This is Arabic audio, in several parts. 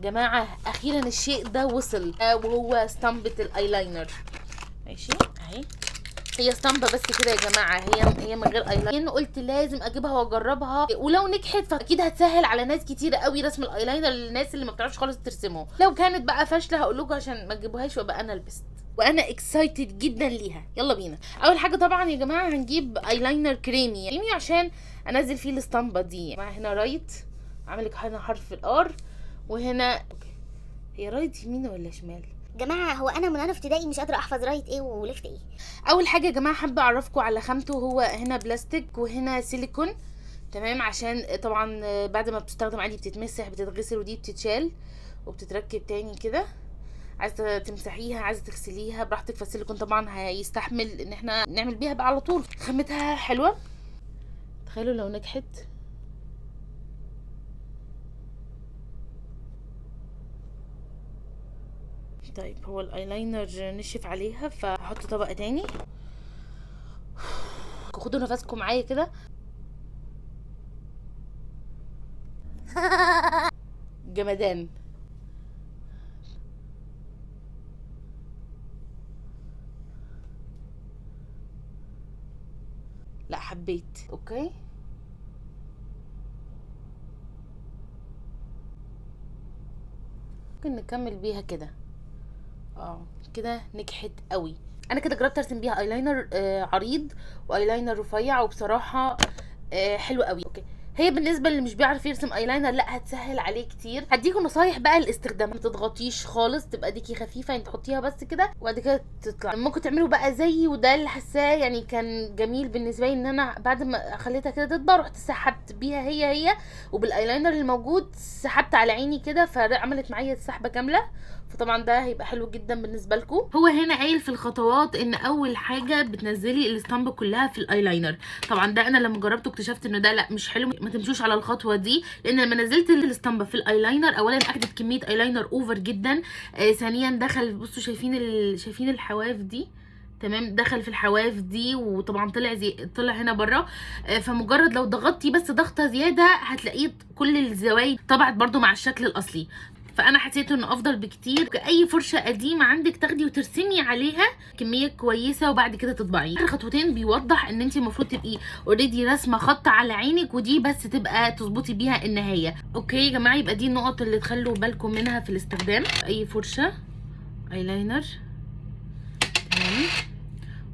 جماعه اخيرا الشيء ده وصل، وهو اسطمبه الايلاينر. ماشي اهي، هي اسطمبه بس كده يا جماعه، هي من غير ايلاينر. قلت لازم اجيبها واجربها، ولو نجحت فاكيد هتسهل على ناس كتير قوي رسم الايلاينر للناس اللي ما بتعرفش خالص ترسمه. لو كانت بقى فاشله هقول لكم عشان ما تجيبوهاش وابقى انا لبست، وانا اكسايتد جدا ليها. يلا بينا. اول حاجه طبعا يا جماعه هنجيب ايلاينر كريمي عشان انزل فيه الاسطمبه دي. هنا رايت، عامل هنا حرف الار، وهنا هي رايت يمين ولا شمال؟ جماعه هو انا من وانا في ابتدائي مش قادره احفظ رايت ايه وليفت ايه. اول حاجه يا جماعه حابه اعرفكم على خامته. هو هنا بلاستيك وهنا سيليكون، تمام، عشان طبعا بعد ما بتستخدم عادي بتتمسح بتتغسل، ودي بتتشال وبتتركب تاني كده. عايزه تمسحيها عايزه تغسليها براحتك، فالسيليكون طبعا هيستحمل ان احنا نعمل بيها بقى على طول. خامتها حلوه، تخيلوا لو نجحت. طيب هو الايلاينر نشف عليها فهحط طبقه تاني. خدوا نفسكم معايا كده. جمدان. لا حبيت. اوكي ممكن نكمل بيها كده. كده نجحت قوي. انا كده جربت ارسم بيها ايلاينر عريض وايلاينر رفيع، وبصراحه حلو قوي. اوكي هي بالنسبه اللي مش بيعرف يرسم ايلاينر لا هتسهل عليه كتير. هديكم نصايح بقى الاستخدام. ما تضغطيش خالص، تبقى ديكي خفيفه يعني تحطيها بس كده وبعد كده تطلع. ممكن تعملوا بقى زيي، وده اللي حاساه يعني كان جميل بالنسبه لي، ان انا بعد ما خليتها كده تطبع رحت سحبت بيها هي وبالايلاينر الموجود سحبت على عيني كده، فعملت معايا السحبه كامله. فطبعا ده هيبقى حلو جدا بالنسبه لكم. هو هنا قايل في الخطوات ان اول حاجه بتنزلي الاسطمبه كلها في الايلاينر. طبعا ده انا لما جربته اكتشفت ان ده لا مش حلو، ما تمشوش على الخطوه دي، لان لما نزلت الاسطمبه في الايلاينر اولا اخدت كميه ايلاينر اوفر جدا. ثانيا دخل، بصوا شايفين الحواف دي، تمام، دخل في الحواف دي وطبعا طلع هنا بره. فمجرد لو ضغطتي بس ضغطه زياده هتلاقيه كل الزوايد طبعت برده مع الشكل الاصلي. فانا حسيت انه افضل بكتير. اي فرشه قديمه عندك تاخدي وترسمي عليها كميه كويسه وبعد كده تطبعي. اخر خطوتين بيوضح ان انت المفروض تبقي اوريدي راسمه خط على عينك، ودي بس تبقى تظبطي بيها النهايه. اوكي يا جماعه، يبقى دي النقط اللي تخلوا بالكم منها في الاستخدام. اي فرشه ايلاينر، تمام،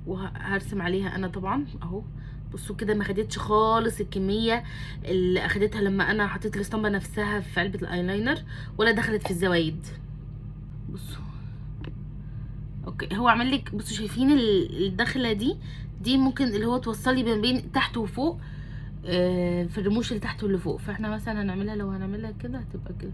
وهرسم عليها انا طبعا اهو. بصوا كده ما خدتش خالص الكميه اللي اخدتها لما انا حطيت الاسطمبه نفسها في علبه الايلاينر، ولا دخلت في الزوايد. بصوا اوكي، هو عمل لك، بصوا شايفين الدخله دي ممكن اللي هو توصلي ما بين تحت وفوق في الرموش اللي تحت واللي فوق. فاحنا مثلا هنعملها، لو هنعملها كده هتبقى كده.